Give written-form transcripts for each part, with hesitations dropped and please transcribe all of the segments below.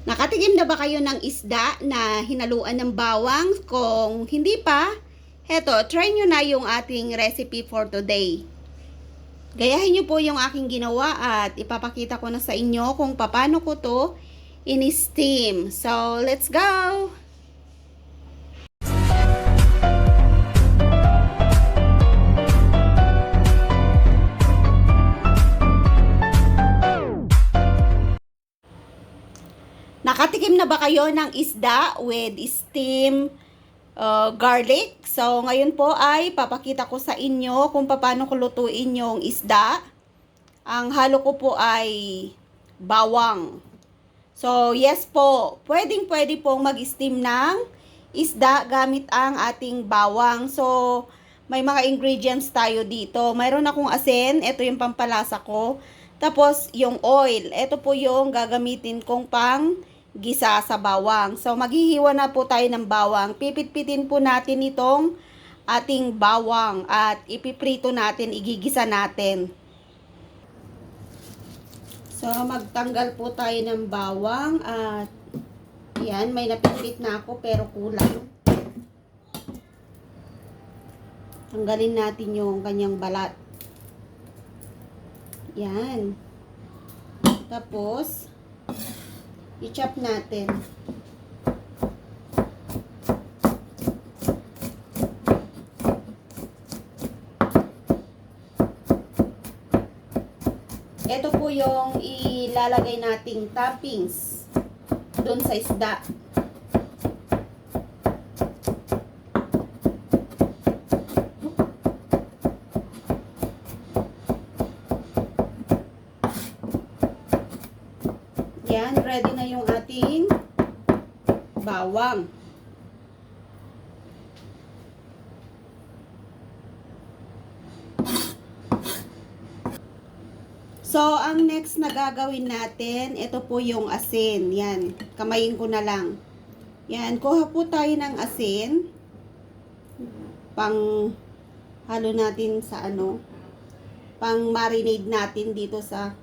Nakatikim na ba kayo ng isda na hinaluan ng bawang? Kung hindi pa, heto, try nyo na yung ating recipe for today. Gayahin nyo po yung aking ginawa at ipapakita ko na sa inyo kung paano ko to in-steam. So, let's go! Nakatikim na ba kayo ng isda with steam garlic? So, ngayon po ay papakita ko sa inyo kung paano ko lutuin yung isda. Ang halo ko po ay bawang. So, yes po, pwede pong mag-steam ng isda gamit ang ating bawang. So, may mga ingredients tayo dito. Mayroon akong asin, ito yung pampalasa ko. Tapos, yung oil, ito po yung gagamitin kong pang gisa sa bawang. So, maghihiwa na po tayo ng bawang. Pipit-pitin po natin itong ating bawang at ipiprito natin, igigisa natin. So, magtanggal po tayo ng bawang at yan, may napipit na ako pero kulang. Tanggalin natin yung kanyang balat. Yan. Tapos, i-chop natin. Ito po yung ilalagay nating toppings doon sa isda. Yan, ready na yung ating bawang. So, ang next na gagawin natin, ito po yung asin. Yan, kamayin ko na lang. Yan, kuha po tayo ng asin. Pang halo natin sa pang marinade natin dito sa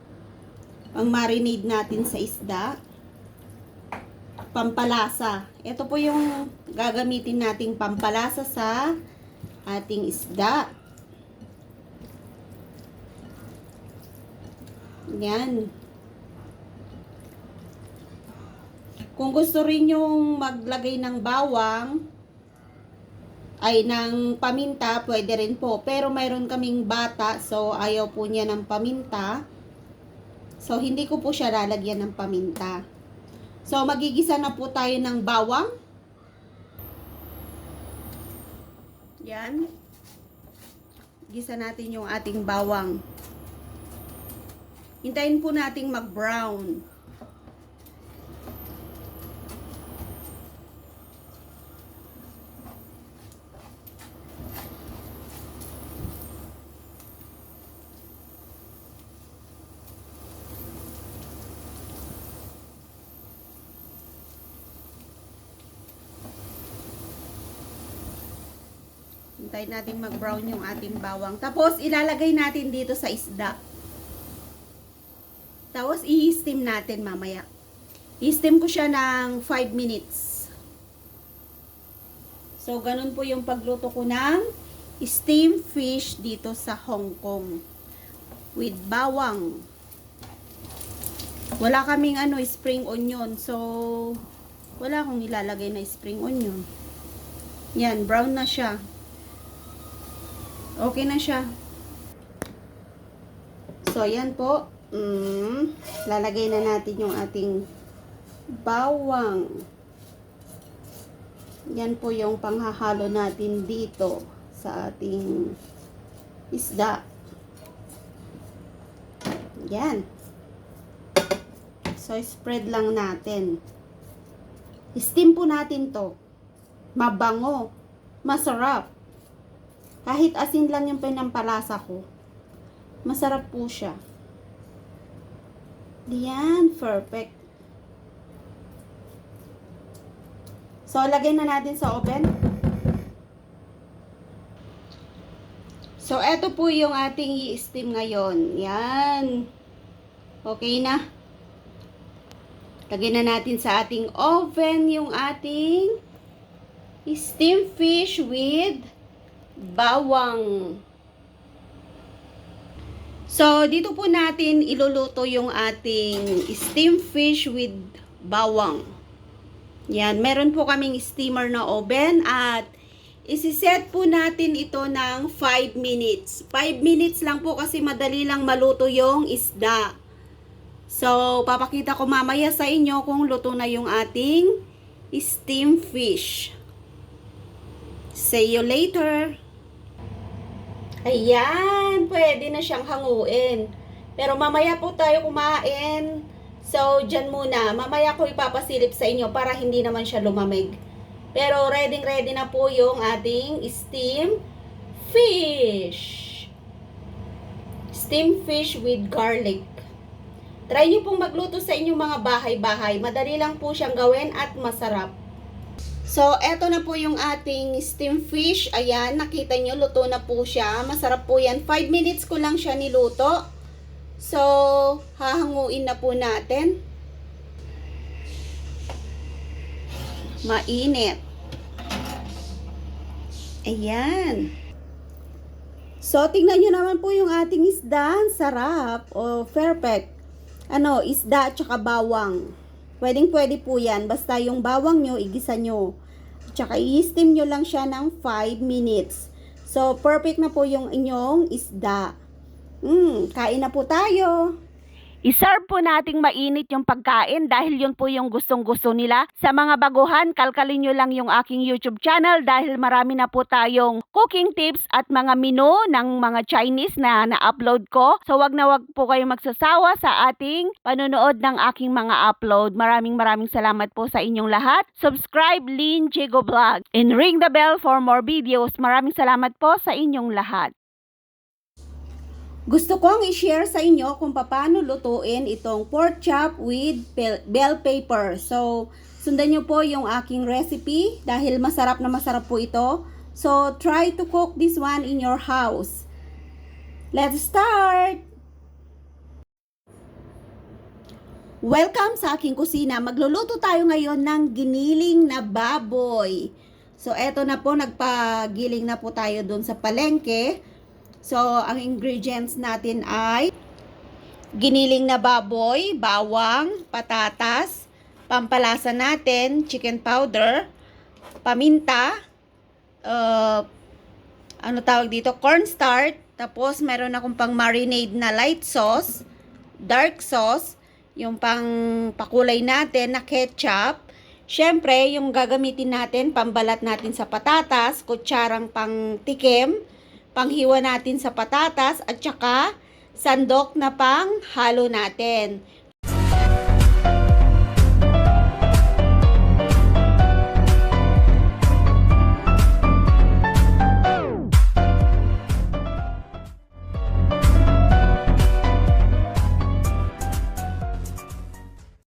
pang-marinate natin sa isda. Pampalasa. Ito po yung gagamitin nating pampalasa sa ating isda. Yan. Kung gusto rin yung maglagay ng bawang, ay ng paminta, pwede rin po. Pero mayroon kaming bata, so ayaw po niya ng paminta. So, hindi ko po siya lalagyan ng paminta. So, magigisa na po tayo ng bawang. Yan. Gisa natin yung ating bawang. Hintayin po nating mag-brown. Hintayin natin mag-brown yung ating bawang. Tapos, ilalagay natin dito sa isda. Tapos, i-steam natin mamaya. I-steam ko siya ng 5 minutes. So, ganun po yung pagluto ko ng steam fish dito sa Hong Kong. With bawang. Wala kaming spring onion. So, wala akong ilalagay na spring onion. Yan, brown na siya. Okay na siya. So, yan po. Lalagay na natin yung ating bawang. Yan po yung panghahalo natin dito sa ating isda. Yan. So, spread lang natin. Steam po natin to. Mabango. Masarap. Kahit asin lang yung pinampalasa ko. Masarap po siya. Yan, perfect. So, lagay na natin sa oven. So, eto po yung ating i-steam ngayon. Yan. Okay na. Lagyan na natin sa ating oven yung ating steamed fish with bawang. So, dito po natin iluluto yung ating steamed fish with bawang. Yan, meron po kaming steamer na oven at isiset po natin ito ng 5 minutes. 5 minutes lang po kasi madali lang maluto yung isda. So, papakita ko mamaya sa inyo kung luto na yung ating steamed fish. See you later! Ayan, pwede na siyang hanguin. Pero mamaya po tayo kumain. So, dyan muna. Mamaya ko ipapasilip sa inyo para hindi naman siya lumamig. Pero ready na po yung ating steamed fish. Steamed fish with garlic. Try nyo pong magluto sa inyong mga bahay-bahay. Madali lang po siyang gawin at masarap. So, eto na po yung ating steamed fish. Ayan, nakita nyo, luto na po siya. Masarap po yan. 5 minutes ko lang siya niluto. So, hahanguin na po natin. Mainit. Ayan. So, tingnan nyo naman po yung ating isda. Sarap. O, perfect. Isda at saka bawang. Pwedeng-pwede po yan. Basta yung bawang nyo, igisa nyo. Tsaka i-steam nyo lang siya ng 5 minutes. So, perfect na po yung inyong isda. Kain na po tayo. I-serve po nating mainit yung pagkain dahil yun po yung gustong-gusto nila. Sa mga baguhan, kalkalin nyo lang yung aking YouTube channel dahil marami na po tayong cooking tips at mga menu ng mga Chinese na na-upload ko. So wag na wag po kayong magsasawa sa ating panonood ng aking mga upload. Maraming salamat po sa inyong lahat. Subscribe Lynn Chigo Vlog and ring the bell for more videos. Maraming salamat po sa inyong lahat. Gusto kong i-share sa inyo kung paano lutuin itong pork chop with bell pepper. So, sundan nyo po yung aking recipe dahil masarap na masarap po ito. So, try to cook this one in your house. Let's start! Welcome sa aking kusina. Magluluto tayo ngayon ng giniling na baboy. So, eto na po, nagpagiling na po tayo dun sa palengke. So, ang ingredients natin ay giniling na baboy, bawang, patatas, pampalasa natin, chicken powder, paminta, cornstarch, tapos meron akong pang marinade na light sauce, dark sauce, yung pang pakulay natin na ketchup, syempre yung gagamitin natin, pambalat natin sa patatas, kutsarang pang tikim, panghiwa natin sa patatas at saka sandok na pang halo natin.